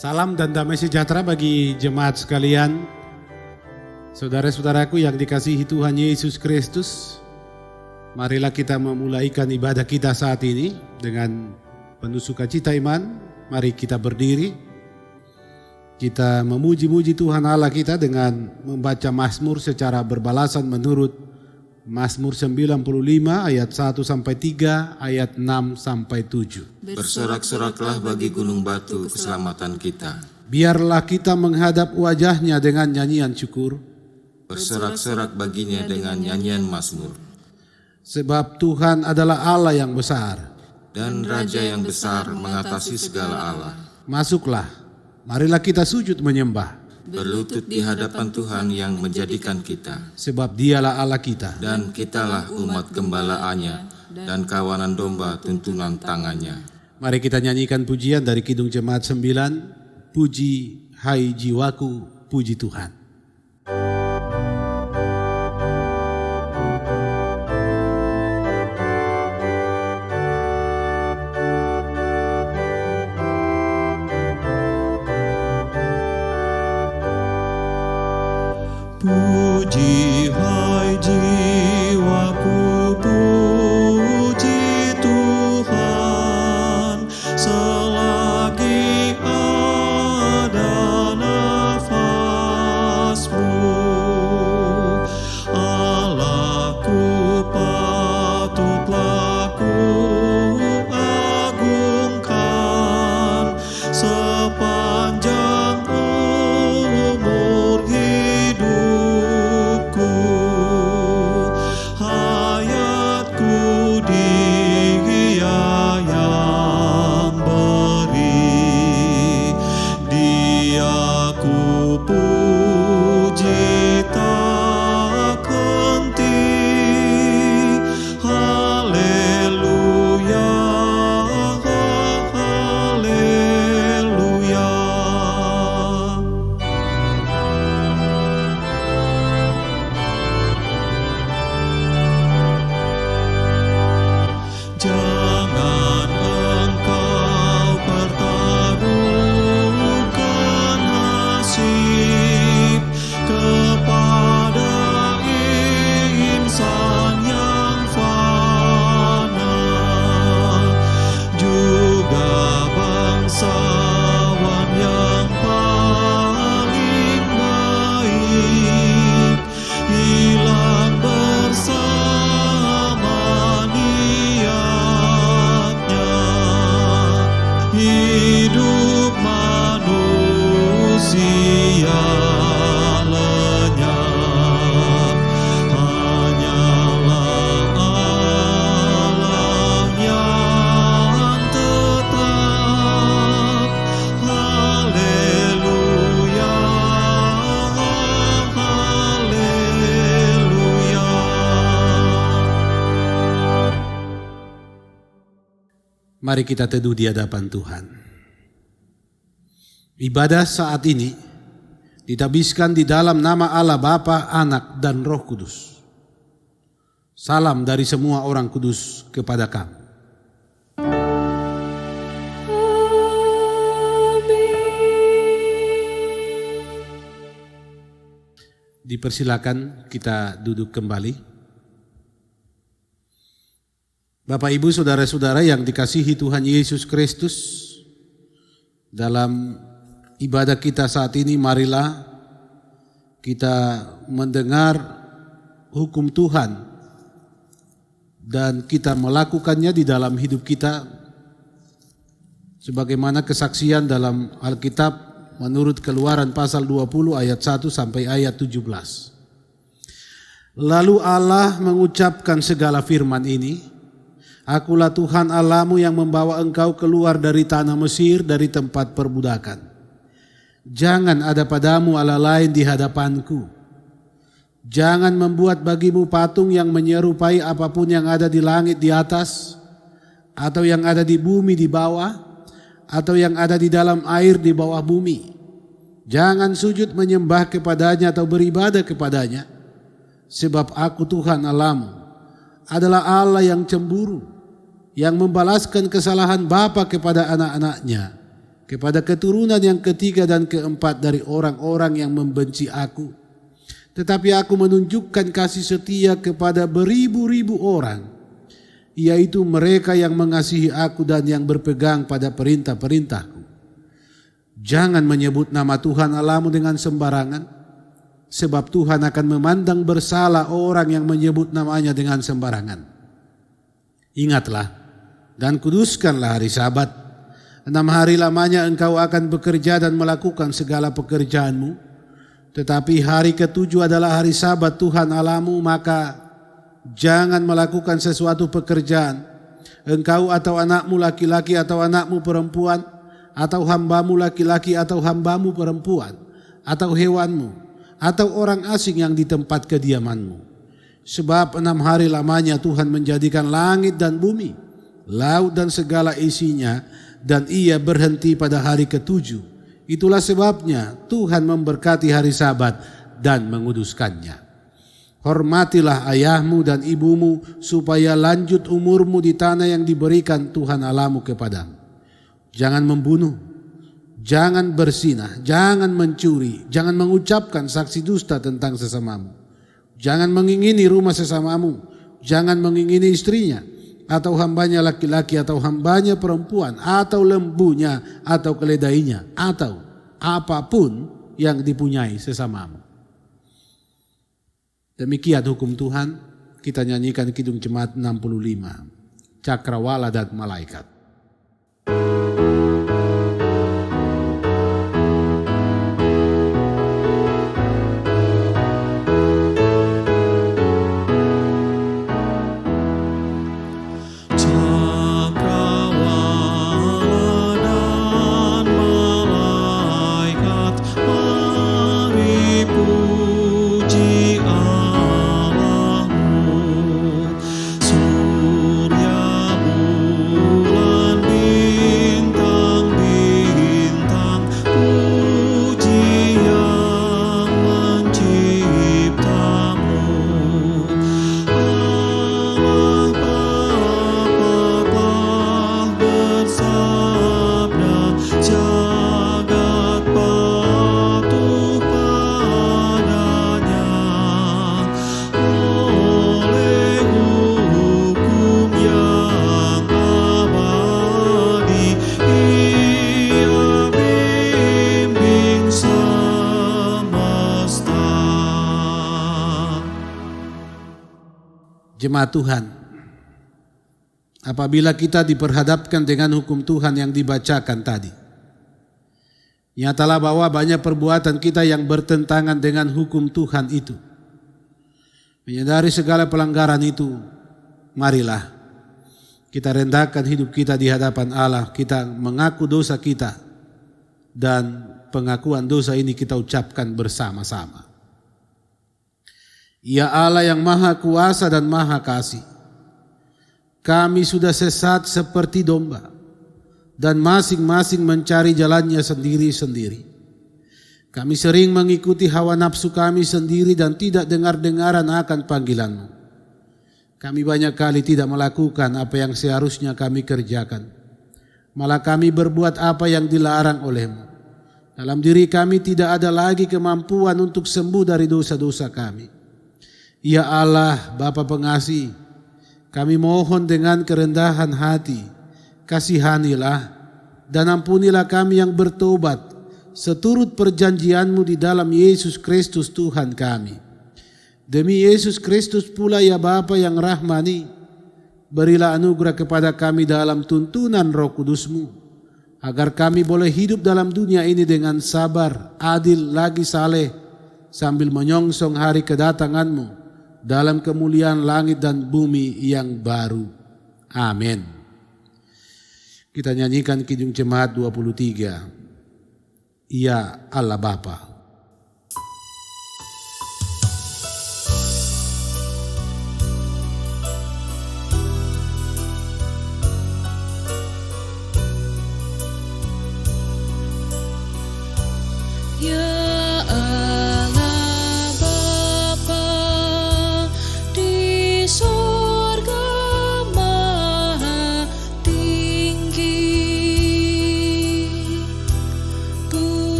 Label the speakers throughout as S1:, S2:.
S1: Salam dan damai sejahtera bagi jemaat sekalian, saudara-saudaraku yang dikasihi Tuhan Yesus Kristus. Marilah kita memulaikan ibadah kita saat ini dengan penuh sukacita iman. Mari kita berdiri, kita memuji-muji Tuhan Allah kita dengan membaca Mazmur secara berbalasan menurut Mazmur 95 ayat 1 sampai 3, ayat 6 sampai 7.
S2: Bersorak-soraklah bagi gunung batu keselamatan kita.
S1: Biarlah kita menghadap wajahnya dengan nyanyian syukur.
S2: Bersorak-sorak baginya dengan nyanyian Mazmur.
S1: Sebab Tuhan adalah Allah yang besar
S2: dan Raja yang besar mengatasi segala Allah.
S1: Masuklah, marilah kita sujud menyembah.
S2: Berlutut di hadapan Tuhan yang menjadikan kita.
S1: Sebab dialah Allah kita.
S2: Dan kitalah umat gembalaannya dan kawanan domba tuntunan tangannya.
S1: Mari kita nyanyikan pujian dari Kidung Jemaat 9. Puji, hai jiwaku, puji Tuhan.
S3: Puji hai jiwaku, puji Tuhan, selagi ada nafasmu. Allahku patutlah ku agungkan sepanjang umur hidupku. Hayatku Dia yang beri, Dia ku puji tak henti. Haleluya, haleluya. Jangan engkau pertaruhkan nasib kepada insan yang fana, juga bangsawan yang paling baik hilang bersama niatnya. Hidup manusia lenyap, hanyalah Allah yang tetap. Haleluya, haleluya.
S1: Mari kita teduh di hadapan Tuhan. Ibadah saat ini ditabiskan di dalam nama Allah Bapa, Anak, dan Roh Kudus. Salam dari semua orang kudus kepada kamu. Dipersilakan kita duduk kembali. Bapak, Ibu, saudara-saudara yang dikasihi Tuhan Yesus Kristus, dalam ibadah kita saat ini marilah kita mendengar hukum Tuhan dan kita melakukannya di dalam hidup kita sebagaimana kesaksian dalam Alkitab menurut Keluaran pasal 20 ayat 1 sampai ayat 17. Lalu Allah mengucapkan segala firman ini, Akulah Tuhan Allahmu yang membawa engkau keluar dari tanah Mesir, dari tempat perbudakan. Jangan ada padamu Allah lain di hadapanku. Jangan membuat bagimu patung yang menyerupai apapun yang ada di langit di atas, atau yang ada di bumi di bawah, atau yang ada di dalam air di bawah bumi. Jangan sujud menyembah kepadanya atau beribadah kepadanya, sebab aku Tuhan Allahmu adalah Allah yang cemburu, yang membalaskan kesalahan bapa kepada anak-anaknya kepada keturunan yang ketiga dan keempat dari orang-orang yang membenci aku. Tetapi aku menunjukkan kasih setia kepada beribu-ribu orang, yaitu mereka yang mengasihi aku dan yang berpegang pada perintah-perintahku. Jangan menyebut nama Tuhan Allahmu dengan sembarangan, sebab Tuhan akan memandang bersalah orang yang menyebut namanya dengan sembarangan. Ingatlah dan kuduskanlah hari Sabat. 6 hari lamanya engkau akan bekerja dan melakukan segala pekerjaanmu. Tetapi hari ke-7 adalah hari Sabat Tuhan Allahmu, maka jangan melakukan sesuatu pekerjaan, engkau atau anakmu laki-laki atau anakmu perempuan, atau hambamu laki-laki atau hambamu perempuan, atau hewanmu, atau orang asing yang di tempat kediamanmu. Sebab 6 hari lamanya Tuhan menjadikan langit dan bumi, laut dan segala isinya, dan ia berhenti pada hari ke-7. Itulah sebabnya Tuhan memberkati hari Sabat dan menguduskannya. Hormatilah ayahmu dan ibumu supaya lanjut umurmu di tanah yang diberikan Tuhan Allahmu kepadamu. Jangan membunuh, jangan berzinah, jangan mencuri, jangan mengucapkan saksi dusta tentang sesamamu. Jangan mengingini rumah sesamamu, jangan mengingini istrinya, atau hambanya laki-laki atau hambanya perempuan, atau lembunya atau keledainya, atau apapun yang dipunyai sesamamu. Demikian hukum Tuhan. Kita nyanyikan Kidung Jemaat 65, Cakrawala dan Malaikat. Jemaat Tuhan, apabila kita diperhadapkan dengan hukum Tuhan yang dibacakan tadi, nyatalah bahwa banyak perbuatan kita yang bertentangan dengan hukum Tuhan itu. Menyadari segala pelanggaran itu, marilah kita rendahkan hidup kita di hadapan Allah, kita mengaku dosa kita, dan pengakuan dosa ini kita ucapkan bersama-sama. Ya Allah yang maha kuasa dan maha kasih, kami sudah sesat seperti domba, dan masing-masing mencari jalannya sendiri-sendiri. Kami sering mengikuti hawa nafsu kami sendiri dan tidak dengar-dengaran akan panggilan-Mu. Kami banyak kali tidak melakukan apa yang seharusnya kami kerjakan, malah kami berbuat apa yang dilarang oleh-Mu. Dalam diri kami tidak ada lagi kemampuan untuk sembuh dari dosa-dosa kami. Ya Allah, Bapa pengasih, kami mohon dengan kerendahan hati, kasihanilah dan ampunilah kami yang bertobat seturut perjanjian-Mu di dalam Yesus Kristus Tuhan kami. Demi Yesus Kristus pula ya Bapa yang rahmani, berilah anugerah kepada kami dalam tuntunan Roh Kudus-Mu, agar kami boleh hidup dalam dunia ini dengan sabar, adil, lagi saleh, sambil menyongsong hari kedatangan-Mu dalam kemuliaan langit dan bumi yang baru. Amin. Kita nyanyikan Kidung Jemaat 23, Ya Allah Bapa.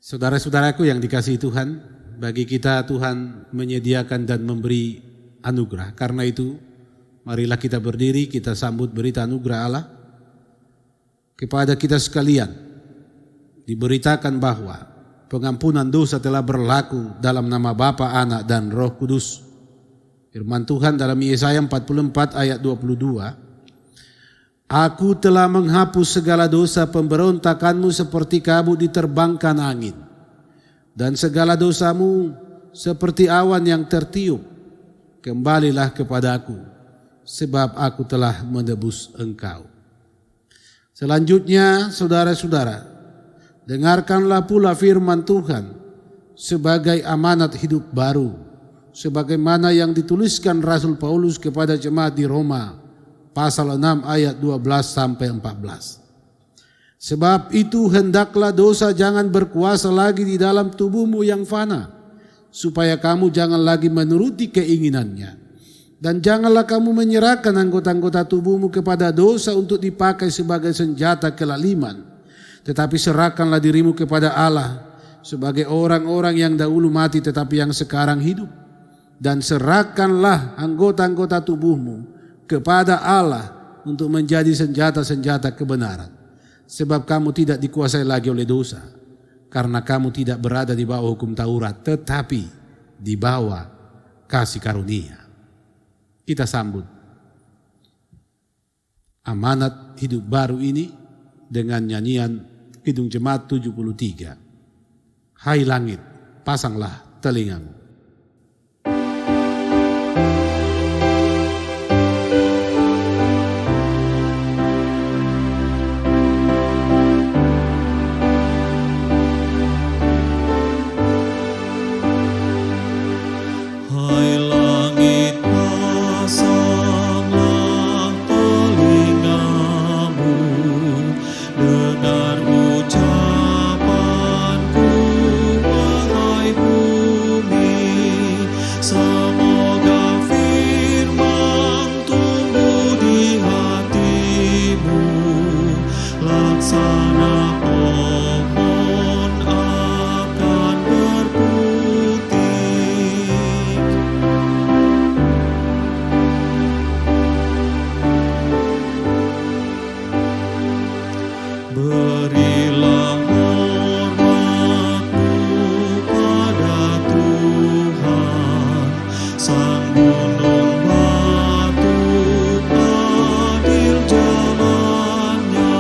S1: Saudara-saudaraku yang dikasihi Tuhan, bagi kita Tuhan menyediakan dan memberi anugerah. Karena itu, marilah kita berdiri, kita sambut berita anugerah Allah kepada kita sekalian. Diberitakan bahwa pengampunan dosa telah berlaku dalam nama Bapa, Anak, dan Roh Kudus. Firman Tuhan dalam Yesaya 44 ayat 22. Aku telah menghapus segala dosa pemberontakanmu seperti kabut diterbangkan angin, dan segala dosamu seperti awan yang tertiup. Kembalilah kepadaku, sebab aku telah menebus engkau. Selanjutnya, saudara-saudara, dengarkanlah pula firman Tuhan sebagai amanat hidup baru, sebagaimana yang dituliskan Rasul Paulus kepada jemaat di Roma, pasal 6 ayat 12 sampai 14. Sebab itu hendaklah dosa jangan berkuasa lagi di dalam tubuhmu yang fana, supaya kamu jangan lagi menuruti keinginannya. Dan janganlah kamu menyerahkan anggota-anggota tubuhmu kepada dosa untuk dipakai sebagai senjata kelaliman, tetapi serahkanlah dirimu kepada Allah sebagai orang-orang yang dahulu mati tetapi yang sekarang hidup. Dan serahkanlah anggota-anggota tubuhmu kepada Allah untuk menjadi senjata-senjata kebenaran. Sebab kamu tidak dikuasai lagi oleh dosa, karena kamu tidak berada di bawah hukum Taurat, tetapi di bawah kasih karunia. Kita sambut amanat hidup baru ini dengan nyanyian Kidung Jemaat 73. Hai langit, pasanglah telingamu.
S3: Hai langit, pasanglah telingamu, dengar ucapanku, wahai bumi. Semoga firman tumbuh di hatimu, laksana pohon akan berputih. Berilah hormatmu pada Tuhan, Sang gunung batu, adil jalannya.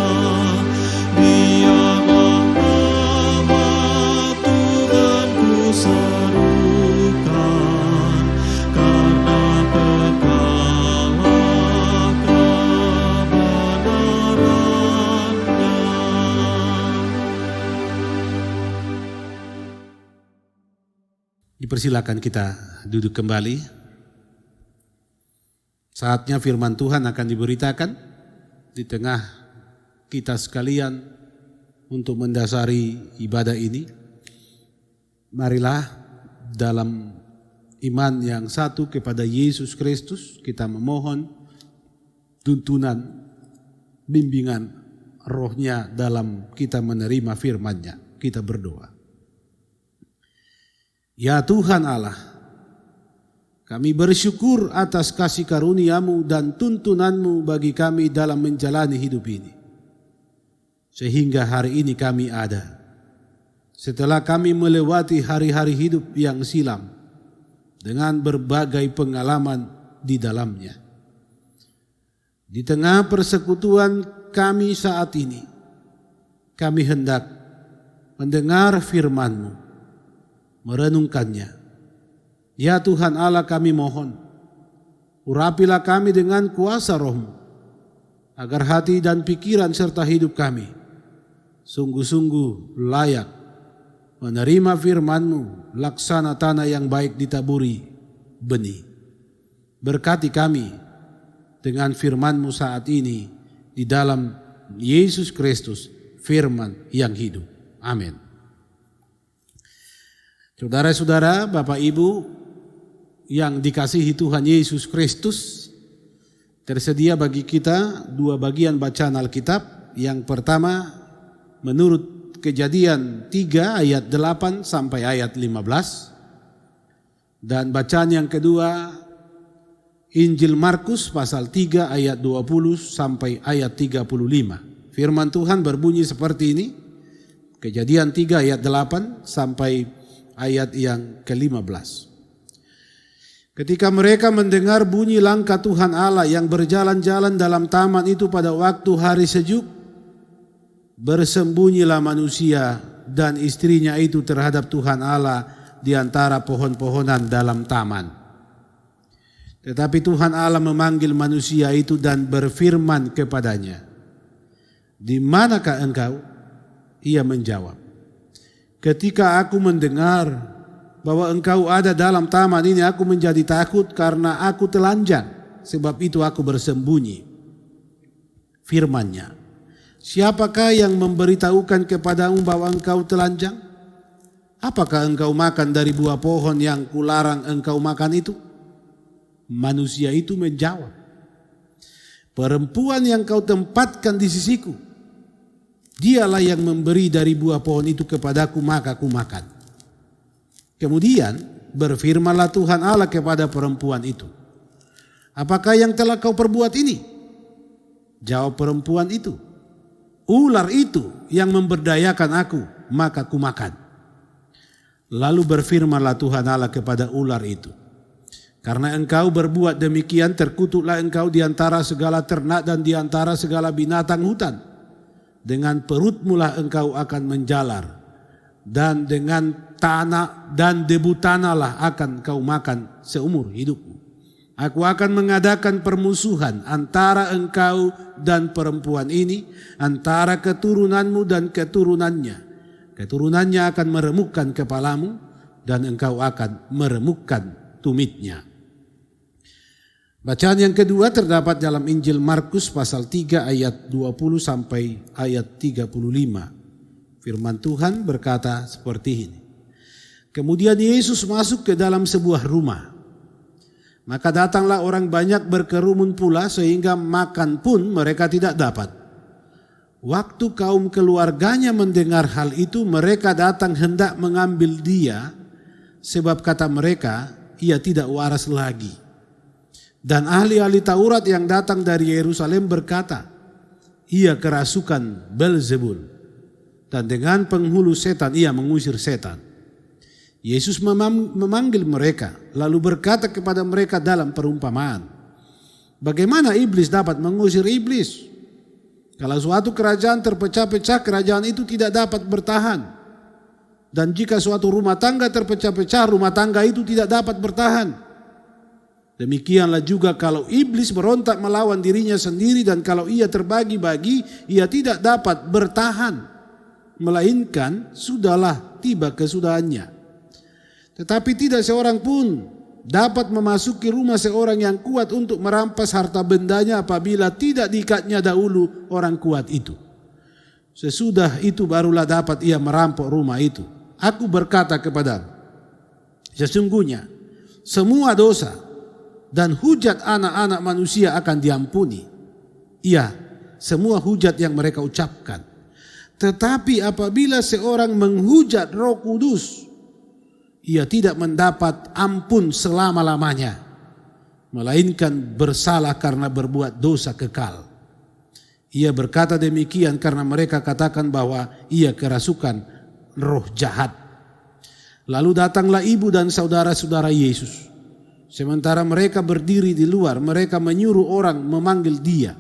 S3: Biarlah nama Tuhan ku serukan, karena kekalah kebenarannya.
S1: Dipersilakan kita duduk kembali. Saatnya firman Tuhan akan diberitakan di tengah kita sekalian untuk mendasari ibadah ini. Marilah dalam iman yang satu kepada Yesus Kristus kita memohon tuntunan, bimbingan rohnya dalam kita menerima firman-Nya. Kita berdoa. Ya Tuhan Allah, kami bersyukur atas kasih karunia-Mu dan tuntunan-Mu bagi kami dalam menjalani hidup ini. Sehingga hari ini kami ada. Setelah kami melewati hari-hari hidup yang silam dengan berbagai pengalaman di dalamnya. Di tengah persekutuan kami saat ini, kami hendak mendengar firman-Mu, merenungkannya. Ya Tuhan Allah, kami mohon, urapilah kami dengan kuasa Roh-Mu, agar hati dan pikiran serta hidup kami sungguh-sungguh layak menerima firman-Mu, laksana tanah yang baik ditaburi benih. Berkati kami dengan firman-Mu saat ini di dalam Yesus Kristus, firman yang hidup. Amin. Saudara-saudara, Bapak Ibu yang dikasihi Tuhan Yesus Kristus, tersedia bagi kita dua bagian bacaan Alkitab. Yang pertama menurut Kejadian 3 ayat 8 sampai ayat 15. Dan bacaan yang kedua Injil Markus pasal 3 ayat 20 sampai ayat 35. Firman Tuhan berbunyi seperti ini. Kejadian 3 ayat 8 sampai ayat yang ke-15. Ketika mereka mendengar bunyi langkah Tuhan Allah yang berjalan-jalan dalam taman itu pada waktu hari sejuk, bersembunyilah manusia dan istrinya itu terhadap Tuhan Allah di antara pohon-pohonan dalam taman. Tetapi Tuhan Allah memanggil manusia itu dan berfirman kepadanya, "Di manakah engkau?" Ia menjawab, "Ketika aku mendengar bahwa engkau ada dalam taman ini, aku menjadi takut karena aku telanjang, sebab itu aku bersembunyi." Firman-Nya, "Siapakah yang memberitahukan kepadamu bahwa engkau telanjang? Apakah engkau makan dari buah pohon yang kularang engkau makan itu?" Manusia itu menjawab, "Perempuan yang kau tempatkan di sisiku, dialah yang memberi dari buah pohon itu kepadaku, maka aku makan." Kemudian berfirmanlah Tuhan Allah kepada perempuan itu, "Apakah yang telah kau perbuat ini?" Jawab perempuan itu, "Ular itu yang memberdayakan aku, maka aku makan." Lalu berfirmanlah Tuhan Allah kepada ular itu, "Karena engkau berbuat demikian, terkutuklah engkau di antara segala ternak dan di antara segala binatang hutan. Dengan perutmu lah engkau akan menjalar, dan dengan tanah dan debu tanah lah akan kau makan seumur hidupmu. Aku akan mengadakan permusuhan antara engkau dan perempuan ini, antara keturunanmu dan keturunannya. Keturunannya akan meremukkan kepalamu dan engkau akan meremukkan tumitnya." Bacaan yang kedua terdapat dalam Injil Markus pasal 3 ayat 20 sampai ayat 35. Firman Tuhan berkata seperti ini. Kemudian Yesus masuk ke dalam sebuah rumah. Maka datanglah orang banyak berkerumun pula sehingga makan pun mereka tidak dapat. Waktu kaum keluarganya mendengar hal itu, mereka datang hendak mengambil dia, sebab kata mereka, ia tidak waras lagi. Dan ahli-ahli Taurat yang datang dari Yerusalem berkata, ia kerasukan Belzebul, dan dengan penghulu setan ia mengusir setan. Yesus memanggil mereka, lalu berkata kepada mereka dalam perumpamaan, bagaimana iblis dapat mengusir iblis? Kalau suatu kerajaan terpecah-pecah, kerajaan itu tidak dapat bertahan. Dan jika suatu rumah tangga terpecah-pecah, rumah tangga itu tidak dapat bertahan. Demikianlah juga kalau iblis berontak melawan dirinya sendiri, dan kalau ia terbagi-bagi, ia tidak dapat bertahan, melainkan sudahlah tiba kesudahannya. Tetapi tidak seorang pun dapat memasuki rumah seorang yang kuat untuk merampas harta bendanya apabila tidak diikatnya dahulu orang kuat itu. Sesudah itu barulah dapat ia merampok rumah itu. Aku berkata kepadamu, sesungguhnya semua dosa dan hujat anak-anak manusia akan diampuni. Iya, semua hujat yang mereka ucapkan. Tetapi apabila seorang menghujat Roh Kudus, ia tidak mendapat ampun selama-lamanya, melainkan bersalah karena berbuat dosa kekal. Ia berkata demikian karena mereka katakan bahwa ia kerasukan roh jahat. Lalu datanglah ibu dan saudara-saudara Yesus. Sementara mereka berdiri di luar, mereka menyuruh orang memanggil dia.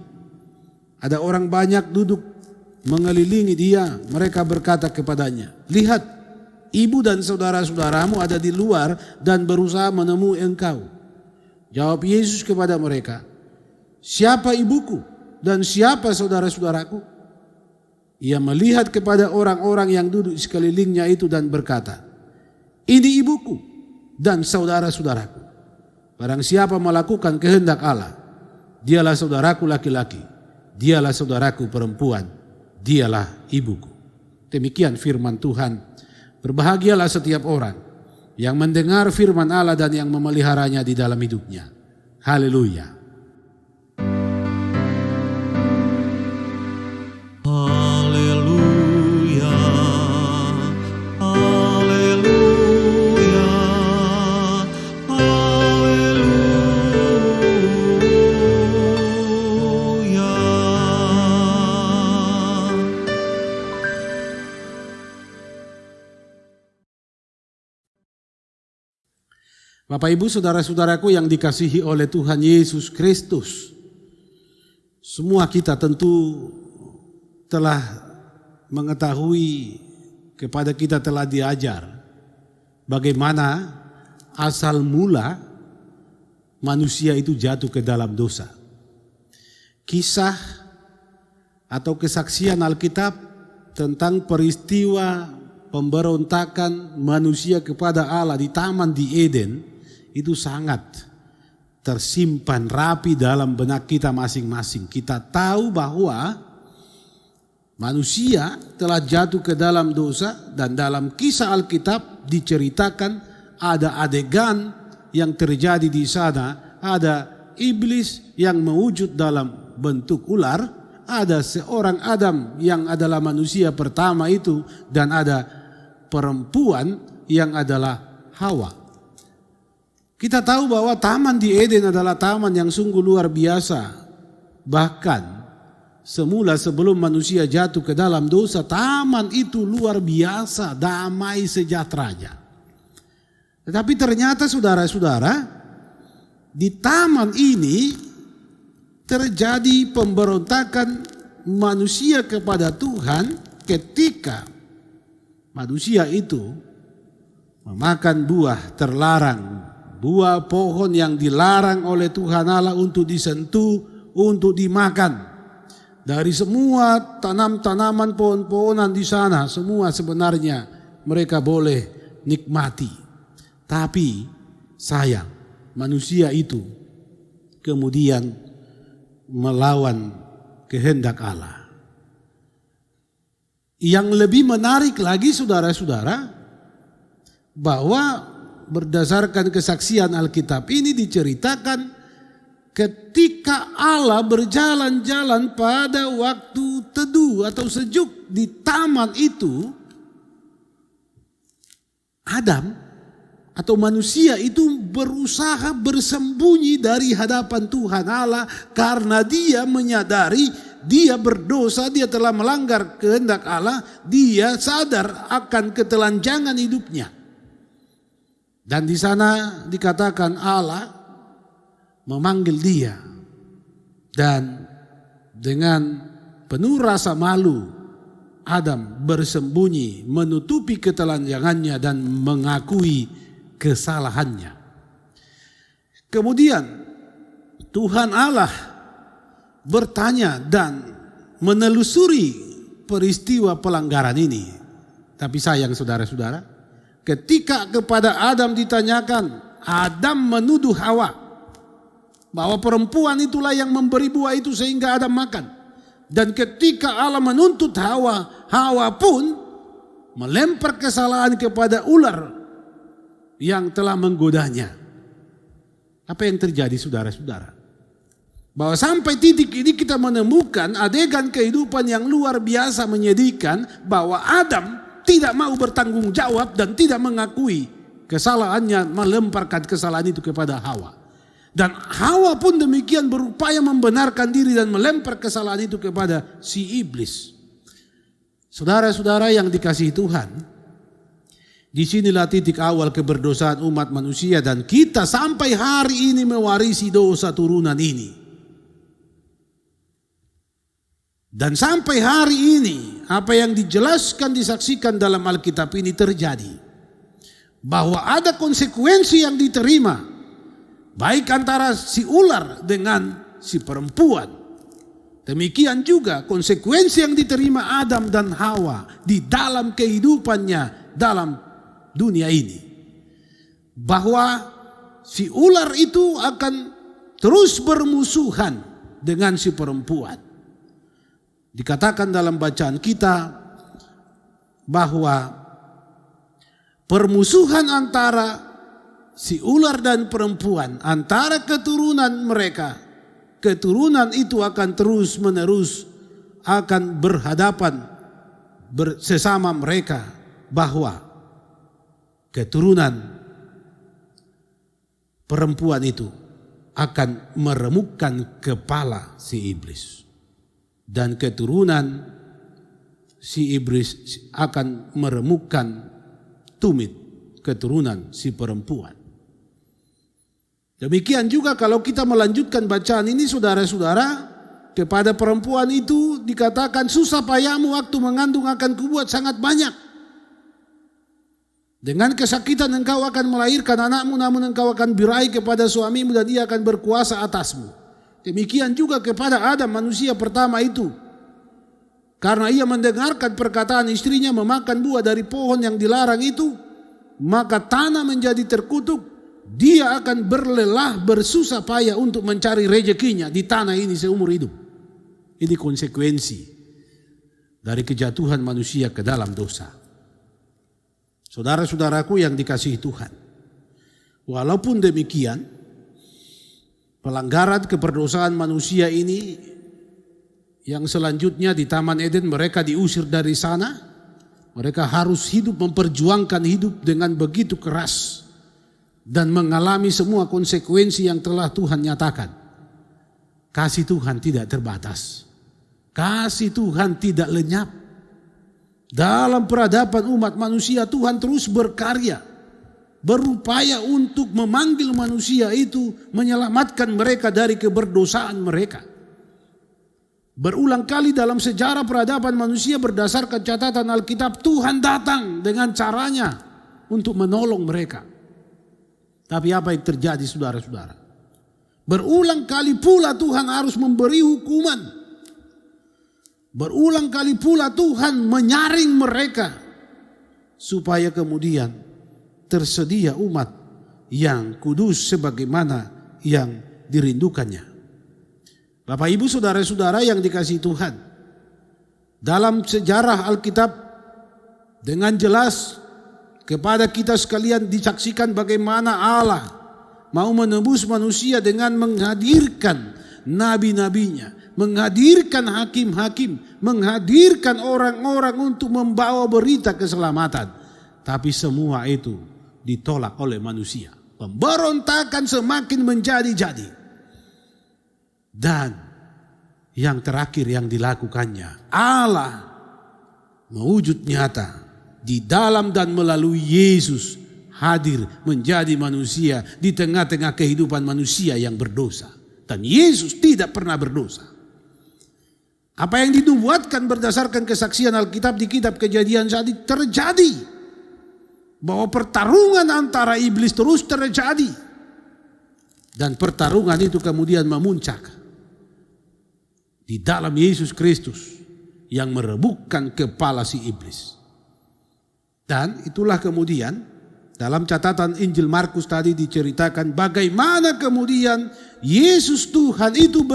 S1: Ada orang banyak duduk mengelilingi dia. Mereka berkata kepadanya, lihat, ibu dan saudara-saudaramu ada di luar dan berusaha menemui engkau. Jawab Yesus kepada mereka, siapa ibuku dan siapa saudara-saudaraku? Ia melihat kepada orang-orang yang duduk di sekelilingnya itu dan berkata, ini ibuku dan saudara-saudaraku. Barang siapa melakukan kehendak Allah, dialah saudaraku laki-laki, dialah saudaraku perempuan, dialah ibuku. Demikian firman Tuhan. Berbahagialah setiap orang yang mendengar firman Allah dan yang memeliharanya di dalam hidupnya. Haleluya.
S3: Haleluya.
S1: Bapak Ibu saudara-saudaraku yang dikasihi oleh Tuhan Yesus Kristus, semua kita tentu telah mengetahui, kepada kita telah diajar bagaimana asal mula manusia itu jatuh ke dalam dosa. Kisah atau kesaksian Alkitab tentang peristiwa pemberontakan manusia kepada Allah di Taman di Eden itu sangat tersimpan rapi dalam benak kita masing-masing. Kita tahu bahwa manusia telah jatuh ke dalam dosa, dan dalam kisah Alkitab diceritakan ada adegan yang terjadi di sana. Ada iblis yang mewujud dalam bentuk ular, ada seorang Adam yang adalah manusia pertama itu, dan ada perempuan yang adalah Hawa. Kita tahu bahwa Taman di Eden adalah taman yang sungguh luar biasa. Bahkan semula sebelum manusia jatuh ke dalam dosa, taman itu luar biasa, damai sejahteranya. Tetapi ternyata saudara-saudara, di taman ini terjadi pemberontakan manusia kepada Tuhan ketika manusia itu memakan buah terlarang, buah pohon yang dilarang oleh Tuhan Allah untuk disentuh, untuk dimakan. Dari semua tanaman pohon-pohonan di sana, semua sebenarnya mereka boleh nikmati. Tapi sayang, manusia itu kemudian melawan kehendak Allah. Yang lebih menarik lagi saudara-saudara, bahwa berdasarkan kesaksian Alkitab ini diceritakan ketika Allah berjalan-jalan pada waktu teduh atau sejuk di taman itu, Adam atau manusia itu berusaha bersembunyi dari hadapan Tuhan Allah karena dia menyadari dia berdosa, dia telah melanggar kehendak Allah, dia sadar akan ketelanjangan hidupnya. Dan di sana dikatakan Allah memanggil dia, dan dengan penuh rasa malu Adam bersembunyi, menutupi ketelanjangannya dan mengakui kesalahannya. Kemudian Tuhan Allah bertanya dan menelusuri peristiwa pelanggaran ini. Tapi sayang saudara-saudara, ketika kepada Adam ditanyakan, Adam menuduh Hawa bahwa perempuan itulah yang memberi buah itu sehingga Adam makan. Dan ketika Allah menuntut Hawa, Hawa pun melempar kesalahan kepada ular yang telah menggodanya. Apa yang terjadi saudara-saudara? Bahwa sampai titik ini kita menemukan adegan kehidupan yang luar biasa menyedihkan, bahwa Adam tidak mau bertanggung jawab dan tidak mengakui kesalahannya, melemparkan kesalahan itu kepada Hawa. Dan Hawa pun demikian berupaya membenarkan diri dan melempar kesalahan itu kepada si iblis. Saudara-saudara yang dikasihi Tuhan, disinilah titik awal keberdosaan umat manusia, dan kita sampai hari ini mewarisi dosa turunan ini. Dan sampai hari ini apa yang dijelaskan, disaksikan dalam Alkitab ini terjadi. Bahwa ada konsekuensi yang diterima, baik antara si ular dengan si perempuan. Demikian juga konsekuensi yang diterima Adam dan Hawa di dalam kehidupannya dalam dunia ini. Bahwa si ular itu akan terus bermusuhan dengan si perempuan. Dikatakan dalam bacaan kita bahwa permusuhan antara si ular dan perempuan, antara keturunan mereka, keturunan itu akan terus menerus akan berhadapan sesama mereka, bahwa keturunan perempuan itu akan meremukkan kepala si iblis. Dan keturunan si iblis akan meremukkan tumit keturunan si perempuan. Demikian juga kalau kita melanjutkan bacaan ini saudara-saudara, kepada perempuan itu dikatakan susah payahmu waktu mengandung akan kubuat sangat banyak. Dengan kesakitan engkau akan melahirkan anakmu, namun engkau akan birahi kepada suamimu dan ia akan berkuasa atasmu. Demikian juga kepada Adam manusia pertama itu. Karena ia mendengarkan perkataan istrinya memakan buah dari pohon yang dilarang itu, maka tanah menjadi terkutuk. Dia akan berlelah bersusah payah untuk mencari rezekinya di tanah ini seumur hidup. Ini konsekuensi dari kejatuhan manusia ke dalam dosa. Saudara-saudaraku yang dikasihi Tuhan, walaupun demikian, pelanggaran keberdosaan manusia ini yang selanjutnya di Taman Eden mereka diusir dari sana, mereka harus hidup memperjuangkan hidup dengan begitu keras dan mengalami semua konsekuensi yang telah Tuhan nyatakan. Kasih Tuhan tidak terbatas, kasih Tuhan tidak lenyap. Dalam peradaban umat manusia Tuhan terus berkarya, berupaya untuk memanggil manusia itu, menyelamatkan mereka dari keberdosaan mereka. Berulang kali dalam sejarah peradaban manusia berdasarkan catatan Alkitab, Tuhan datang dengan caranya untuk menolong mereka. Tapi apa yang terjadi saudara-saudara? Berulang kali pula Tuhan harus memberi hukuman. Berulang kali pula Tuhan menyaring mereka supaya kemudian tersedia umat yang kudus sebagaimana yang dirindukannya. Bapak Ibu saudara-saudara yang dikasihi Tuhan, dalam sejarah Alkitab dengan jelas kepada kita sekalian disaksikan bagaimana Allah mau menebus manusia dengan menghadirkan nabi-nabinya, menghadirkan hakim-hakim, menghadirkan orang-orang untuk membawa berita keselamatan. Tapi semua itu ditolak oleh manusia. Pemberontakan semakin menjadi-jadi. Dan yang terakhir yang dilakukannya, Allah mewujud nyata di dalam dan melalui Yesus hadir menjadi manusia di tengah-tengah kehidupan manusia yang berdosa. Dan Yesus tidak pernah berdosa. Apa yang dinubuatkan berdasarkan kesaksian Alkitab di kitab Kejadian tadi terjadi. Bahwa pertarungan antara iblis terus terjadi. Dan pertarungan itu kemudian memuncak di dalam Yesus Kristus yang merebutkan kepala si iblis. Dan itulah kemudian dalam catatan Injil Markus tadi diceritakan bagaimana kemudian Yesus Tuhan itu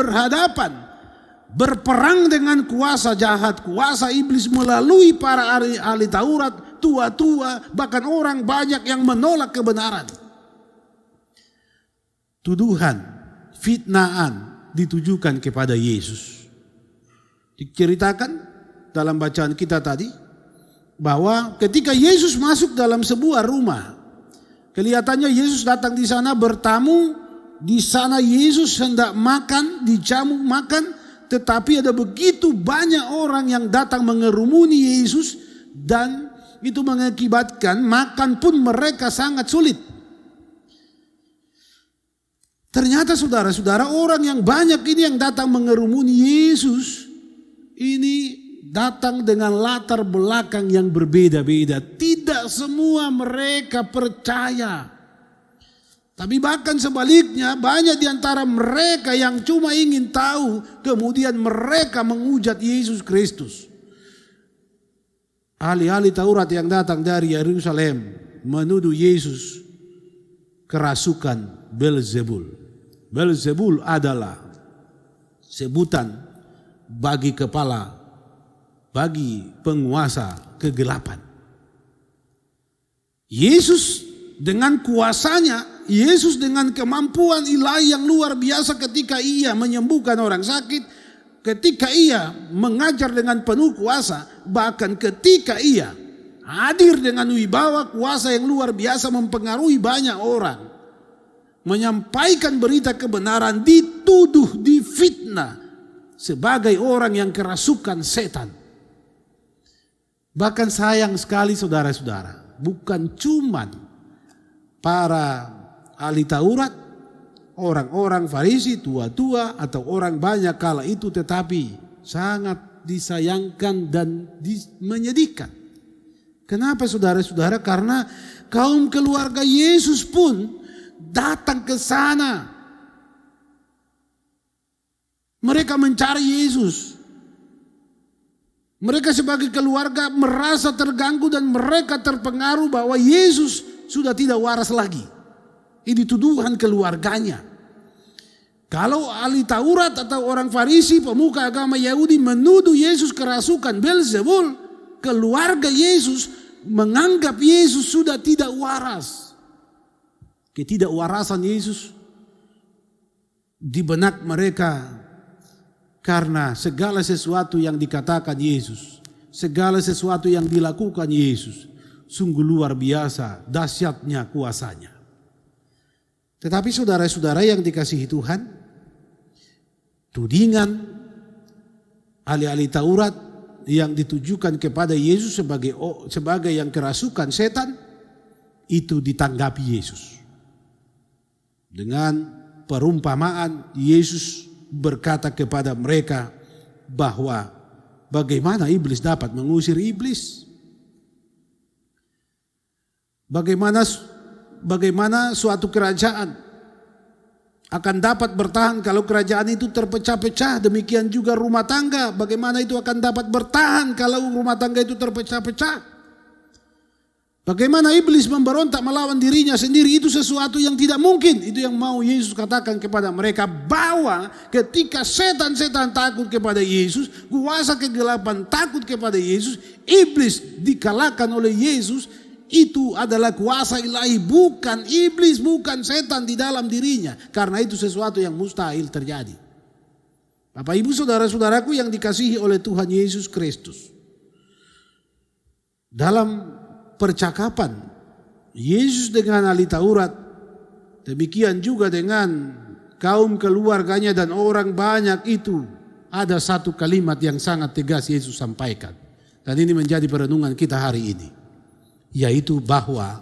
S1: berperang dengan kuasa jahat, kuasa iblis melalui para ahli Taurat, tua-tua, bahkan orang banyak yang menolak kebenaran. Tuduhan, fitnaan ditujukan kepada Yesus. Diceritakan dalam bacaan kita tadi bahwa ketika Yesus masuk dalam sebuah rumah, kelihatannya Yesus datang di sana bertamu, di sana Yesus hendak makan, dijamu makan, tetapi ada begitu banyak orang yang datang mengerumuni Yesus dan itu mengakibatkan makan pun mereka sangat sulit. Ternyata saudara-saudara orang yang banyak ini yang datang mengerumuni Yesus ini datang dengan latar belakang yang berbeda-beda. Tidak semua mereka percaya. Tapi bahkan sebaliknya banyak di antara mereka yang cuma ingin tahu, kemudian mereka menghujat Yesus Kristus. Ahli-ahli Taurat yang datang dari Yerusalem menuduh Yesus kerasukan Beelzebul. Beelzebul adalah sebutan bagi kepala, bagi penguasa kegelapan. Yesus dengan kuasanya, Yesus dengan kemampuan ilahi yang luar biasa ketika ia menyembuhkan orang sakit, ketika ia mengajar dengan penuh kuasa, bahkan ketika ia hadir dengan wibawa kuasa yang luar biasa mempengaruhi banyak orang, menyampaikan berita kebenaran, dituduh, difitnah sebagai orang yang kerasukan setan. Bahkan sayang sekali saudara-saudara, bukan cuma para ahli Taurat, orang-orang Farisi tua-tua atau orang banyak kala itu, tetapi sangat disayangkan dan menyedihkan. Kenapa saudara-saudara? Karena kaum keluarga Yesus pun datang ke sana. Mereka mencari Yesus. Mereka sebagai keluarga merasa terganggu dan mereka terpengaruh bahwa Yesus sudah tidak waras lagi. Ini tuduhan keluarganya. Kalau ahli Taurat atau orang Farisi, pemuka agama Yahudi menuduh Yesus kerasukan Beelzebul, keluarga Yesus menganggap Yesus sudah tidak waras. Ketidakwarasan Yesus di benak mereka karena segala sesuatu yang dikatakan Yesus, segala sesuatu yang dilakukan Yesus, sungguh luar biasa dahsyatnya kuasanya. Tetapi saudara-saudara yang dikasihi Tuhan, tudingan ahli-ahli Taurat yang ditujukan kepada Yesus sebagai yang kerasukan setan itu ditanggapi Yesus. Dengan perumpamaan Yesus berkata kepada mereka bahwa bagaimana iblis dapat mengusir iblis? Bagaimana suatu kerajaan akan dapat bertahan kalau kerajaan itu terpecah-pecah? Demikian juga rumah tangga, bagaimana itu akan dapat bertahan kalau rumah tangga itu terpecah-pecah? Bagaimana iblis memberontak melawan dirinya sendiri? Itu sesuatu yang tidak mungkin. Itu yang mau Yesus katakan kepada mereka, bahwa ketika setan-setan takut kepada Yesus, kuasa kegelapan takut kepada Yesus, iblis dikalahkan oleh Yesus. Itu adalah kuasa ilahi, bukan iblis, bukan setan di dalam dirinya. Karena itu sesuatu yang mustahil terjadi. Bapak ibu saudara-saudaraku yang dikasihi oleh Tuhan Yesus Kristus, dalam percakapan Yesus dengan ahli Taurat, demikian juga dengan kaum keluarganya dan orang banyak itu, ada satu kalimat yang sangat tegas Yesus sampaikan. Dan ini menjadi perenungan kita hari ini, yaitu bahwa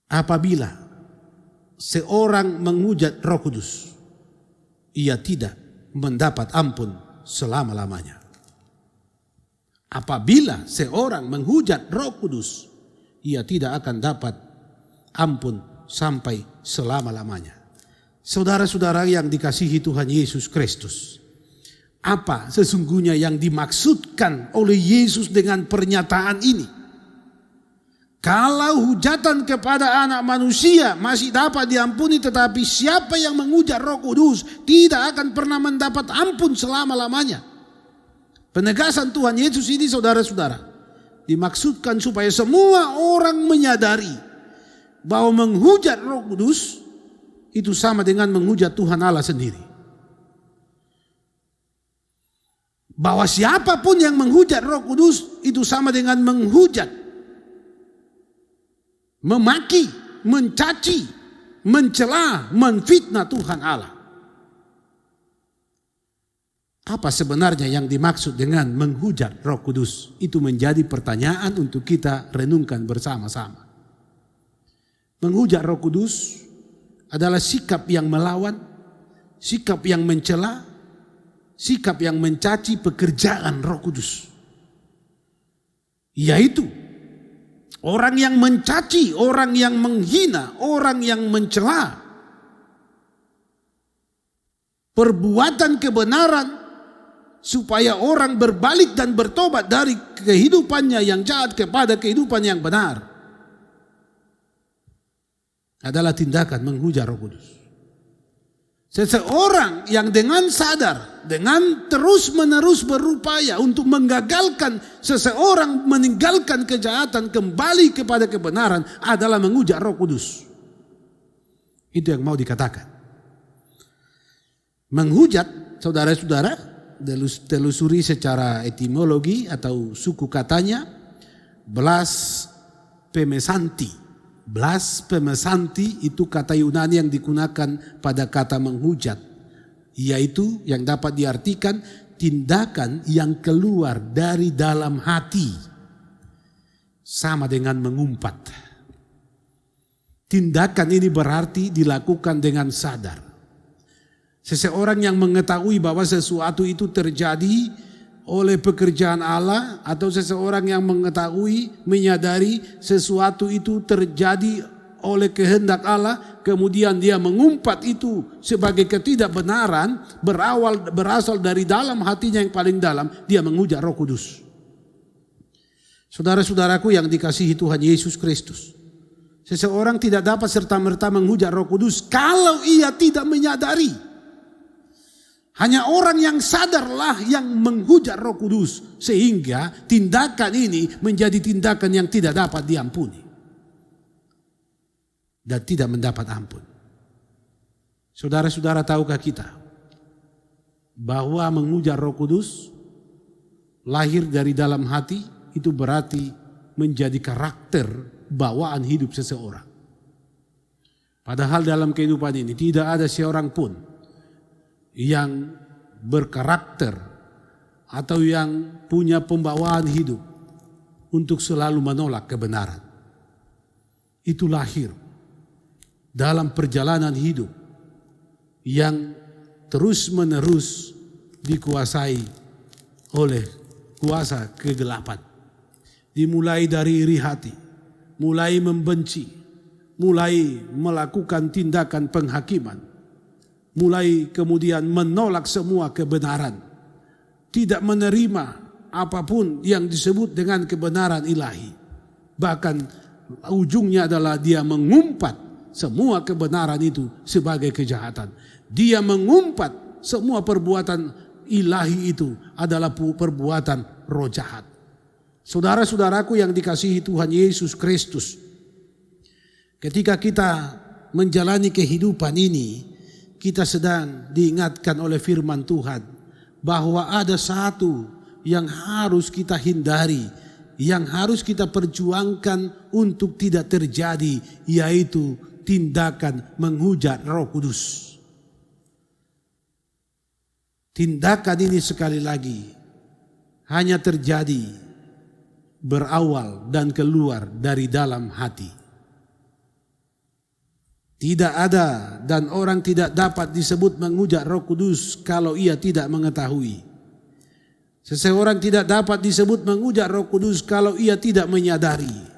S1: apabila seorang menghujat Roh Kudus, ia tidak mendapat ampun selama-lamanya. Apabila seorang menghujat Roh Kudus, ia tidak akan dapat ampun sampai selama-lamanya. Saudara-saudara yang dikasihi Tuhan Yesus Kristus, apa sesungguhnya yang dimaksudkan oleh Yesus dengan pernyataan ini? Kalau hujatan kepada anak manusia masih dapat diampuni, tetapi siapa yang menghujat Roh Kudus tidak akan pernah mendapat ampun selama-lamanya. Penegasan Tuhan Yesus ini saudara-saudara dimaksudkan supaya semua orang menyadari bahwa menghujat Roh Kudus itu sama dengan menghujat Tuhan Allah sendiri. Bahwa siapapun yang menghujat Roh Kudus itu sama dengan menghujat, memaki, mencaci, mencela, menfitnah Tuhan Allah. Apa sebenarnya yang dimaksud dengan menghujat Roh Kudus? Itu menjadi pertanyaan untuk kita renungkan bersama-sama. Menghujat Roh Kudus adalah sikap yang melawan, sikap yang mencela, sikap yang mencaci pekerjaan Roh Kudus. Yaitu orang yang mencaci, orang yang menghina, orang yang mencela perbuatan kebenaran, supaya orang berbalik dan bertobat dari kehidupannya yang jahat kepada kehidupan yang benar, adalah tindakan menghujat Roh Kudus. Seseorang yang dengan sadar, dengan terus-menerus berupaya untuk menggagalkan seseorang meninggalkan kejahatan kembali kepada kebenaran adalah menghujat Roh Kudus. Itu yang mau dikatakan. Menghujat, saudara-saudara, telusuri secara etimologi atau suku katanya, blasphemesanti. Blasphemesanti itu kata Yunani yang digunakan pada kata menghujat, yaitu yang dapat diartikan tindakan yang keluar dari dalam hati, sama dengan mengumpat. tindakan ini berarti dilakukan dengan sadar. Seseorang yang mengetahui bahwa sesuatu itu terjadi oleh pekerjaan Allah, atau seseorang yang mengetahui, menyadari sesuatu itu terjadi oleh kehendak Allah, kemudian dia mengumpat itu sebagai ketidakbenaran, berasal dari dalam hatinya yang paling dalam, dia menghujat Roh Kudus. Saudara-saudaraku yang dikasihi Tuhan Yesus Kristus, seseorang tidak dapat serta-merta menghujat Roh Kudus kalau ia tidak menyadari. Hanya orang yang sadarlah yang menghujat Roh Kudus, sehingga tindakan ini menjadi tindakan yang tidak dapat diampuni dan tidak mendapat ampun. Saudara-saudara, tahukah kita bahwa menghujat Roh Kudus lahir dari dalam hati, itu berarti menjadi karakter bawaan hidup seseorang. Padahal dalam kehidupan ini tidak ada seorang pun yang berkarakter atau yang punya pembawaan hidup untuk selalu menolak kebenaran. Itu lahir dalam perjalanan hidup yang terus-menerus dikuasai oleh kuasa kegelapan. Dimulai dari iri hati, mulai membenci, mulai melakukan tindakan penghakiman, mulai kemudian menolak semua kebenaran, tidak menerima apapun yang disebut dengan kebenaran ilahi. Bahkan ujungnya adalah dia mengumpat semua kebenaran itu sebagai kejahatan. Dia mengumpat semua perbuatan ilahi itu adalah perbuatan roh jahat. Saudara-saudaraku yang dikasihi Tuhan Yesus Kristus, ketika kita menjalani kehidupan ini, kita sedang diingatkan oleh firman Tuhan bahwa ada satu yang harus kita hindari, yang harus kita perjuangkan untuk tidak terjadi, yaitu tindakan menghujat Roh Kudus. Tindakan ini sekali lagi hanya terjadi, berawal dan keluar dari dalam hati. Tidak ada dan orang tidak dapat disebut menghujat Roh Kudus kalau ia tidak mengetahui. Seseorang tidak dapat disebut menghujat Roh Kudus kalau ia tidak menyadari.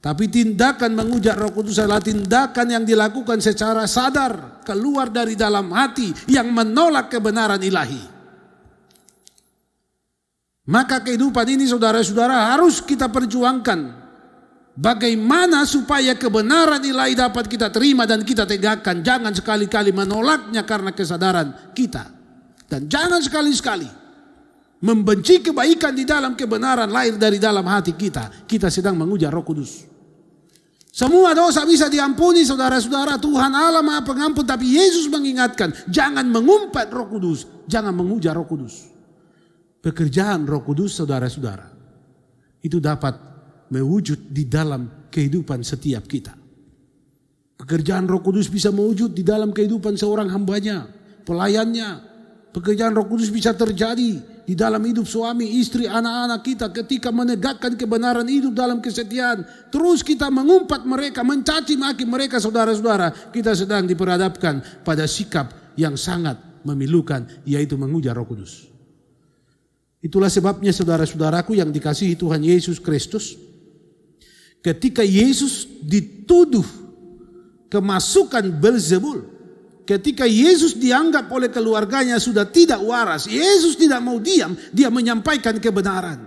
S1: Tapi tindakan menghujat Roh Kudus adalah tindakan yang dilakukan secara sadar, keluar dari dalam hati, yang menolak kebenaran ilahi. Maka kehidupan ini saudara-saudara harus kita perjuangkan. Bagaimana supaya kebenaran ilahi dapat kita terima dan kita tegakkan. Jangan sekali-kali menolaknya karena kesadaran kita. Dan jangan sekali-sekali membenci kebaikan di dalam kebenaran lahir dari dalam hati kita. Kita sedang menghujat Roh Kudus. Semua dosa bisa diampuni saudara-saudara. Tuhan Allah Maha Pengampun. Tapi Yesus mengingatkan, jangan mengumpat Roh Kudus. Jangan menghujat Roh Kudus. Pekerjaan Roh Kudus saudara-saudara itu dapat mewujud di dalam kehidupan setiap kita. Pekerjaan Roh Kudus bisa mewujud di dalam kehidupan seorang hambanya, pelayannya. Pekerjaan Roh Kudus bisa terjadi di dalam hidup suami, istri, anak-anak kita ketika menegakkan kebenaran hidup dalam kesetiaan. Terus kita mengumpat mereka, mencaci maki mereka saudara-saudara. Kita sedang diperhadapkan pada sikap yang sangat memilukan, yaitu menghujat Roh Kudus. Itulah sebabnya saudara-saudaraku yang dikasihi Tuhan Yesus Kristus, ketika Yesus dituduh kemasukan Beelzebul, ketika Yesus dianggap oleh keluarganya sudah tidak waras, Yesus tidak mau diam, dia menyampaikan kebenaran.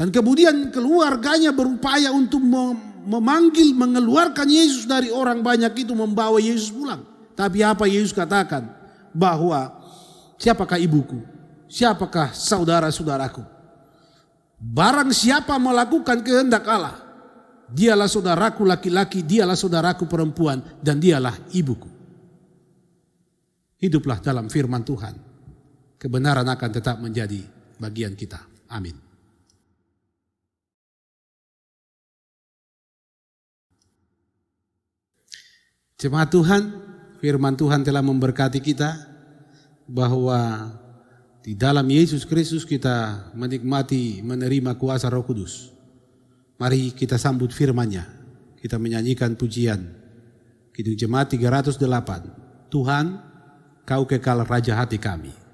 S1: Dan kemudian keluarganya berupaya untuk memanggil, mengeluarkan Yesus dari orang banyak itu, membawa Yesus pulang. Tapi apa Yesus katakan? Bahwa siapakah ibuku? Siapakah saudara-saudaraku? Barang siapa melakukan kehendak Allah, dialah saudaraku laki-laki, dialah saudaraku perempuan, dan dialah ibuku. Hiduplah dalam firman Tuhan. Kebenaran akan tetap menjadi bagian kita. Amin. Jemaat Tuhan, firman Tuhan telah memberkati kita bahwa di dalam Yesus Kristus kita menikmati, menerima kuasa Roh Kudus. Mari kita sambut firman-Nya. kita menyanyikan pujian Kidung Jemaat 308. Tuhan, Kau kekal Raja hati kami.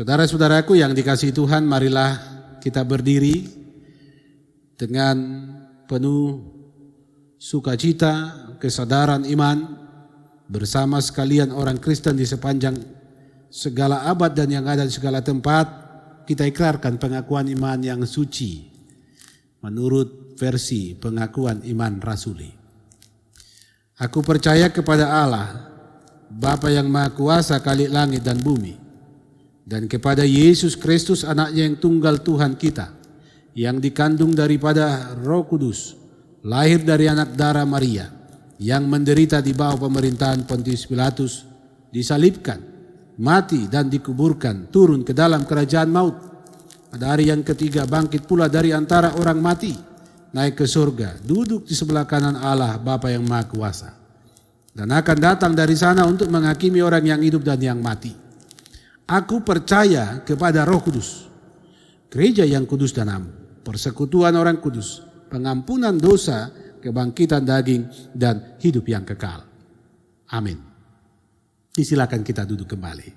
S1: Saudara-saudaraku yang dikasihi Tuhan, marilah kita berdiri dengan penuh sukacita, kesadaran iman bersama sekalian orang Kristen di sepanjang segala abad dan yang ada di segala tempat. Kita ikrarkan pengakuan iman yang suci menurut versi pengakuan iman rasuli. Aku percaya kepada Allah, Bapa yang Maha Kuasa Khalik langit dan bumi, dan kepada Yesus Kristus anaknya yang tunggal Tuhan kita, yang dikandung daripada Roh Kudus, lahir dari anak darah Maria, yang menderita di bawah pemerintahan Pontius Pilatus, disalibkan, mati dan dikuburkan, turun ke dalam kerajaan maut. Pada hari yang ketiga bangkit pula dari antara orang mati, naik ke surga, duduk di sebelah kanan Allah Bapa yang Maha Kuasa, dan akan datang dari sana untuk menghakimi orang yang hidup dan yang mati. Aku percaya kepada Roh Kudus, gereja yang kudus dan am, persekutuan orang kudus, pengampunan dosa, kebangkitan daging, dan hidup yang kekal. Amin. Silakan kita duduk kembali.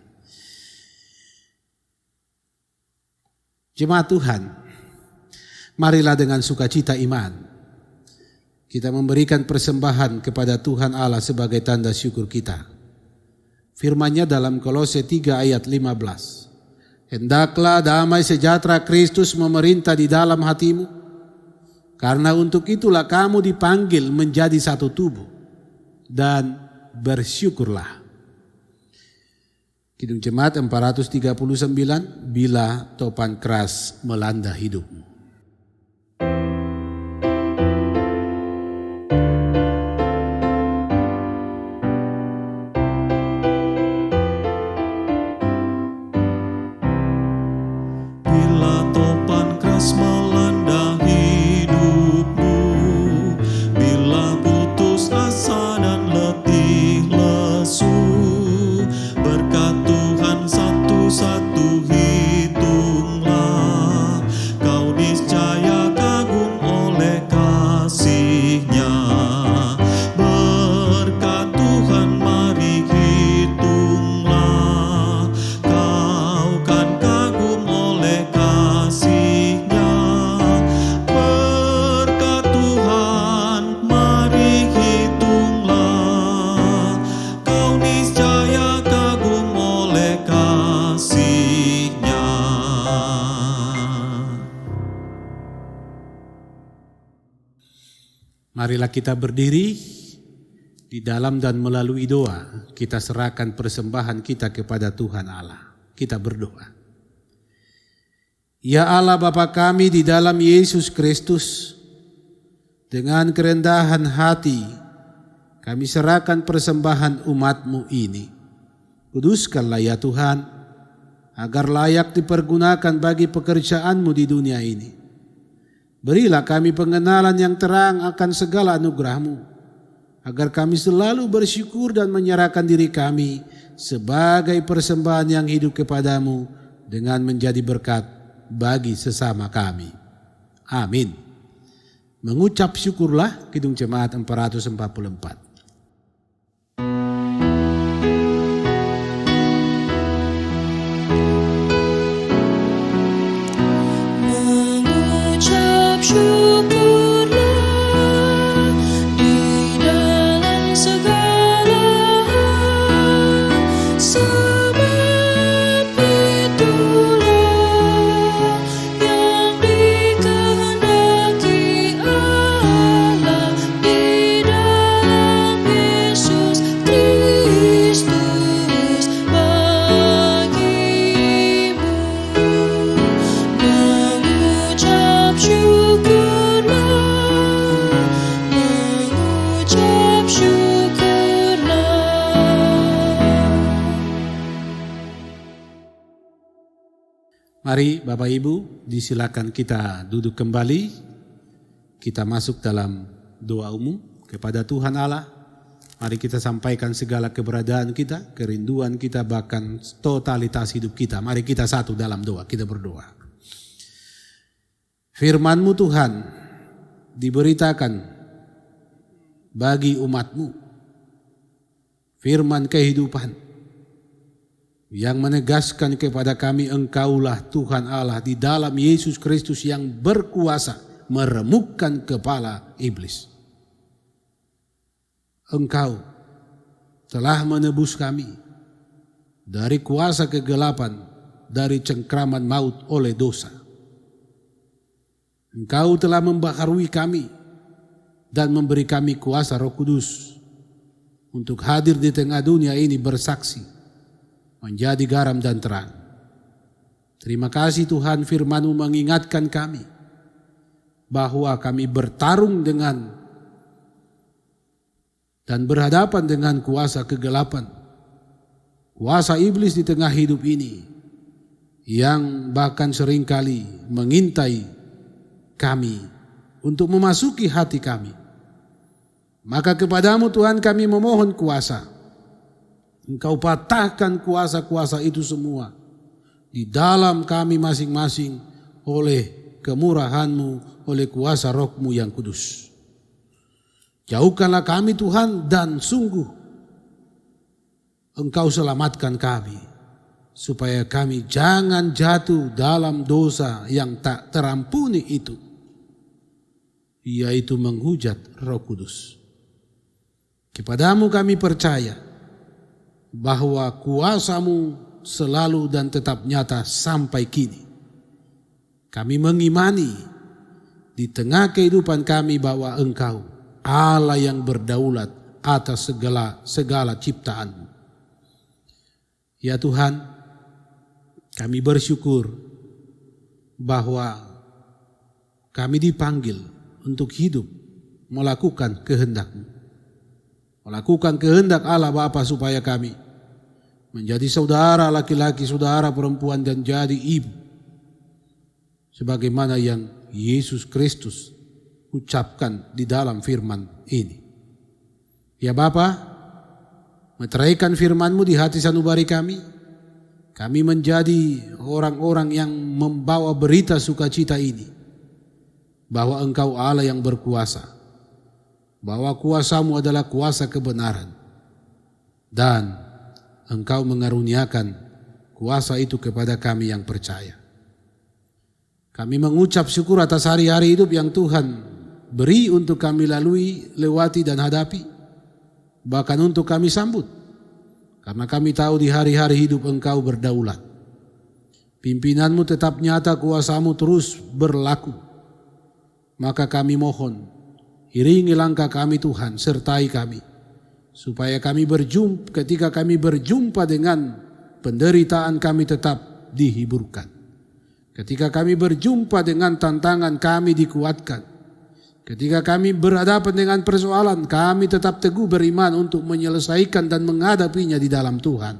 S1: Jemaat Tuhan, marilah dengan sukacita iman kita memberikan persembahan kepada Tuhan Allah sebagai tanda syukur kita. Firman-Nya dalam Kolose 3 ayat 15. Hendaklah damai sejahtera Kristus memerintah di dalam hatimu, karena untuk itulah kamu dipanggil menjadi satu tubuh, dan bersyukurlah. Kidung Jemaat 439, bila topan keras melanda hidupmu. Marilah kita berdiri di dalam dan melalui doa. Kita serahkan persembahan kita kepada Tuhan Allah. Kita berdoa. Ya Allah Bapa kami di dalam Yesus Kristus, dengan kerendahan hati kami serahkan persembahan umat-Mu ini. Kuduskanlah ya Tuhan, agar layak dipergunakan bagi pekerjaan-Mu di dunia ini. Berilah kami pengenalan yang terang akan segala anugerah-Mu, agar kami selalu bersyukur dan menyerahkan diri kami sebagai persembahan yang hidup kepadamu dengan menjadi berkat bagi sesama kami. Amin. Mengucap syukurlah, Kidung Jemaat 444. Mari Bapak Ibu, disilakan kita duduk kembali. Kita masuk dalam doa umum kepada Tuhan Allah. Mari kita sampaikan segala keberadaan kita, kerinduan kita, bahkan totalitas hidup kita. Mari kita satu dalam doa, kita berdoa. Firman-Mu Tuhan diberitakan bagi umat-Mu. Firman kehidupan yang menegaskan kepada kami Engkaulah Tuhan Allah di dalam Yesus Kristus yang berkuasa meremukkan kepala iblis. Engkau telah menebus kami dari kuasa kegelapan, dari cengkraman maut oleh dosa. Engkau telah membaharui kami dan memberi kami kuasa Roh Kudus untuk hadir di tengah dunia ini bersaksi, menjadi garam dan terang. Terima kasih Tuhan, firman-Mu mengingatkan kami bahwa kami bertarung dengan dan berhadapan dengan kuasa kegelapan, kuasa iblis di tengah hidup ini yang bahkan seringkali mengintai kami untuk memasuki hati kami. Maka kepadamu Tuhan kami memohon kuasa. Engkau patahkan kuasa-kuasa itu semua di dalam kami masing-masing oleh kemurahan-Mu, oleh kuasa Roh-Mu yang kudus. Jauhkanlah kami Tuhan, dan sungguh Engkau selamatkan kami supaya kami jangan jatuh dalam dosa yang tak terampuni itu, yaitu menghujat Roh Kudus. Kepadamu kami percaya bahwa kuasa-Mu selalu dan tetap nyata sampai kini. Kami mengimani di tengah kehidupan kami bahwa Engkau Allah yang berdaulat atas segala ciptaan-Mu. Ya Tuhan, kami bersyukur bahwa kami dipanggil untuk hidup melakukan kehendak-Mu. Melakukan kehendak Allah Bapa supaya kami menjadi saudara laki-laki, saudara perempuan, dan jadi ibu. Sebagaimana yang Yesus Kristus ucapkan di dalam firman ini. Ya Bapa, meteraikan firman-Mu di hati sanubari kami. Kami menjadi orang-orang yang membawa berita sukacita ini. Bahwa Engkau Allah yang berkuasa. Bahwa kuasa-Mu adalah kuasa kebenaran. Dan Engkau mengaruniakan kuasa itu kepada kami yang percaya. Kami mengucap syukur atas hari-hari hidup yang Tuhan beri untuk kami lalui, lewati dan hadapi. Bahkan untuk kami sambut. Karena kami tahu di hari-hari hidup Engkau berdaulat. Pimpinan-Mu tetap nyata, kuasa-Mu terus berlaku. Maka kami mohon, iringi langkah kami Tuhan, sertai kami. Supaya kami ketika kami berjumpa dengan penderitaan kami tetap dihiburkan. Ketika kami berjumpa dengan tantangan kami dikuatkan. Ketika kami berhadapan dengan persoalan kami tetap teguh beriman untuk menyelesaikan dan menghadapinya di dalam Tuhan.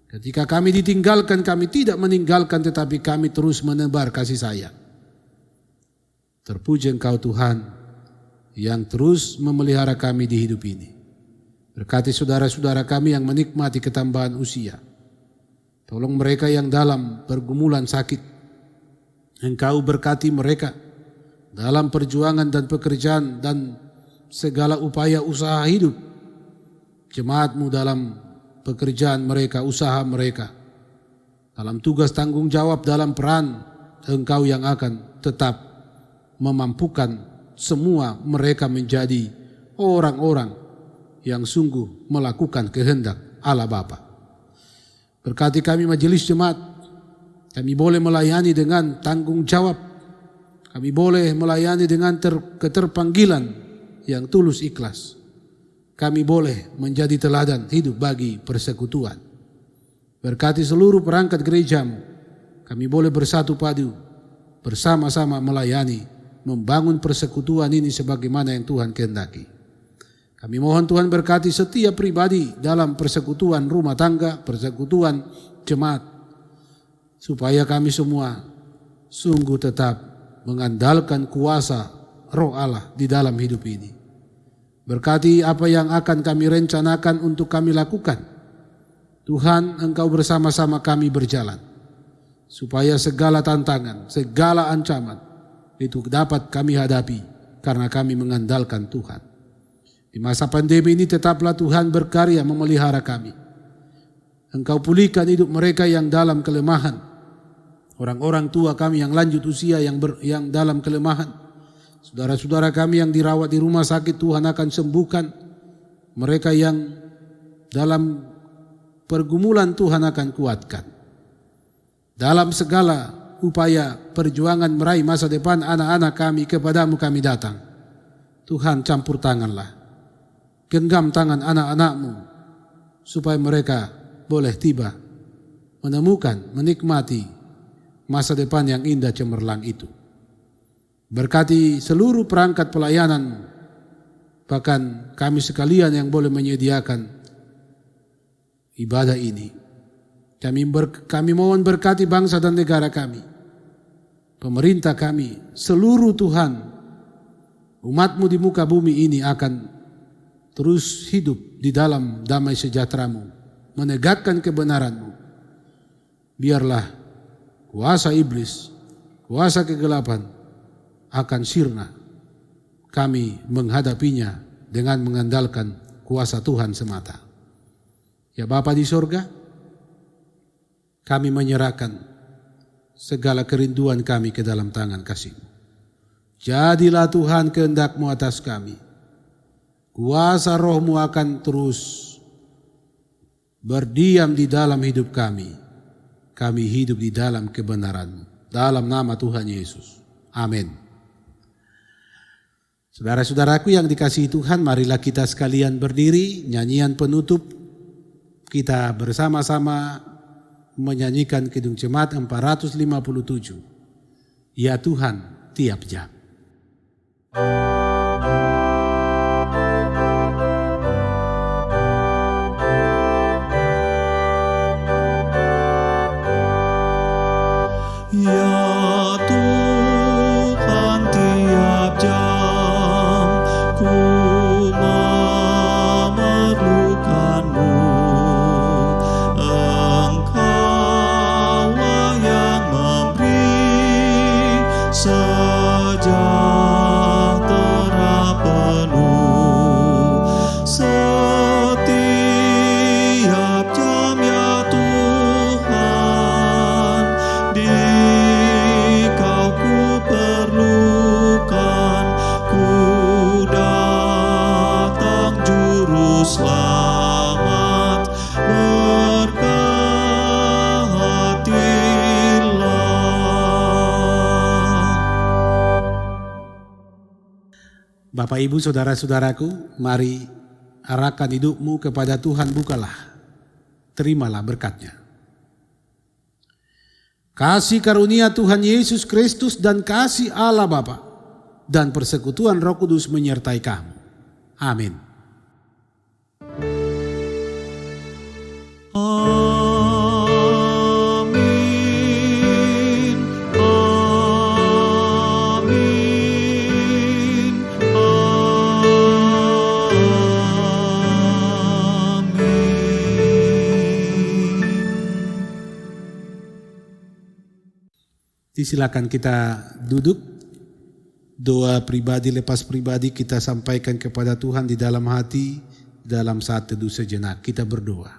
S1: Ketika kami ditinggalkan kami tidak meninggalkan, tetapi kami terus menebar kasih sayang. Terpuji Engkau Tuhan yang terus memelihara kami di hidup ini. Berkati saudara-saudara kami yang menikmati ketambahan usia. Tolong mereka yang dalam pergumulan sakit. Engkau berkati mereka dalam perjuangan dan pekerjaan dan segala upaya usaha hidup. Jemaat-Mu dalam pekerjaan mereka, usaha mereka. Dalam tugas tanggung jawab, dalam peran Engkau yang akan tetap memampukan semua mereka menjadi orang-orang yang sungguh melakukan kehendak Allah Bapa. Berkati kami majelis jemaat, kami boleh melayani dengan tanggung jawab, kami boleh melayani dengan keterpanggilan yang tulus ikhlas. Kami boleh menjadi teladan hidup bagi persekutuan. Berkati seluruh perangkat gereja-Mu, kami boleh bersatu padu, bersama-sama melayani, membangun persekutuan ini sebagaimana yang Tuhan kehendaki. Kami mohon Tuhan berkati setiap pribadi dalam persekutuan rumah tangga, persekutuan jemaat. supaya kami semua sungguh tetap mengandalkan kuasa Roh Allah di dalam hidup ini. Berkati apa yang akan kami rencanakan untuk kami lakukan. Tuhan, Engkau bersama-sama kami berjalan, supaya segala tantangan, segala ancaman itu dapat kami hadapi karena kami mengandalkan Tuhan. Di masa pandemi ini tetaplah Tuhan berkarya memelihara kami. Engkau pulihkan hidup mereka yang dalam kelemahan. Orang-orang tua kami yang lanjut usia yang dalam kelemahan. Saudara-saudara kami yang dirawat di rumah sakit, Tuhan akan sembuhkan. Mereka yang dalam pergumulan, Tuhan akan kuatkan. Dalam segala upaya perjuangan meraih masa depan anak-anak kami, kepadamu kami datang. Tuhan, campur tanganlah. Genggam tangan anak-anakmu supaya mereka boleh tiba menemukan, menikmati masa depan yang indah cemerlang itu. Berkati seluruh perangkat pelayananmu, bahkan kami sekalian yang boleh menyediakan ibadah ini. Kami mohon berkati bangsa dan negara kami, pemerintah kami, seluruh Tuhan, umatmu di muka bumi ini akan terus hidup di dalam damai sejahtera-Mu, menegakkan kebenaran-Mu. Biarlah kuasa iblis, kuasa kegelapan akan sirna. Kami menghadapinya dengan mengandalkan kuasa Tuhan semata. Ya Bapa di sorga, kami menyerahkan segala kerinduan kami ke dalam tangan kasih-Mu. Jadilah Tuhan kehendak-Mu atas kami. Kuasa Roh-Mu akan terus berdiam di dalam hidup kami. Kami hidup di dalam kebenaran-Mu. Dalam nama Tuhan Yesus. Amin. Saudara-saudaraku yang dikasihi Tuhan, marilah kita sekalian berdiri. Nyanyian penutup kita bersama-sama menyanyikan Kidung Jemaat 457. Ya Tuhan, tiap jam.
S3: Ya Tuhan, tiap jam ku memerlukan-Mu. Engkau-lah yang memberi sejahtera penuh. Setiap jam ya Tuhan, Dikau ku perlukan, ku datang juru selamat, berkatilah.
S1: Bapak Ibu saudara-saudaraku, mari arahkan hidupmu kepada Tuhan, bukalah, terimalah berkat-Nya. Kasih karunia Tuhan Yesus Kristus dan kasih Allah Bapa dan persekutuan Roh Kudus menyertai kamu. Amin.
S3: Amin, amin, amin.
S1: Silakan kita duduk. Doa pribadi lepas pribadi kita sampaikan kepada Tuhan di dalam hati, dalam saat teduh sejenak. Kita berdoa.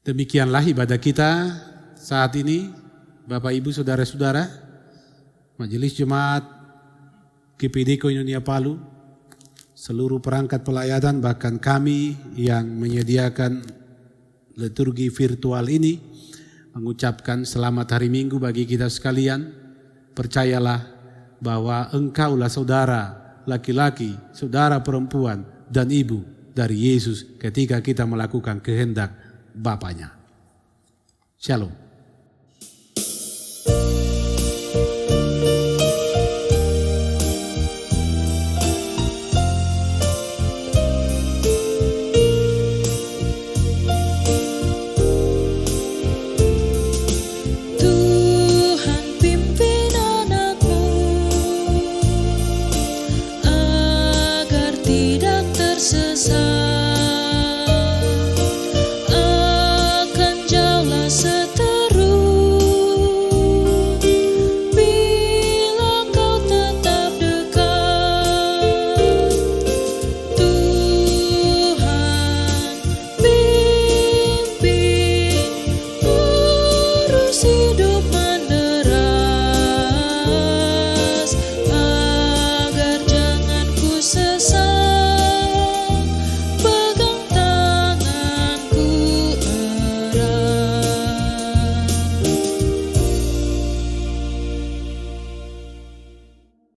S1: Demikianlah ibadah kita saat ini, Bapak Ibu saudara-saudara, Majelis Jemaat GPD Koinonia Palu, seluruh perangkat pelayanan, bahkan kami yang menyediakan liturgi virtual ini, mengucapkan selamat hari Minggu bagi kita sekalian. Percayalah bahwa engkaulah saudara laki-laki, saudara perempuan, dan ibu dari Yesus ketika kita melakukan kehendak Bapaknya. Shalom.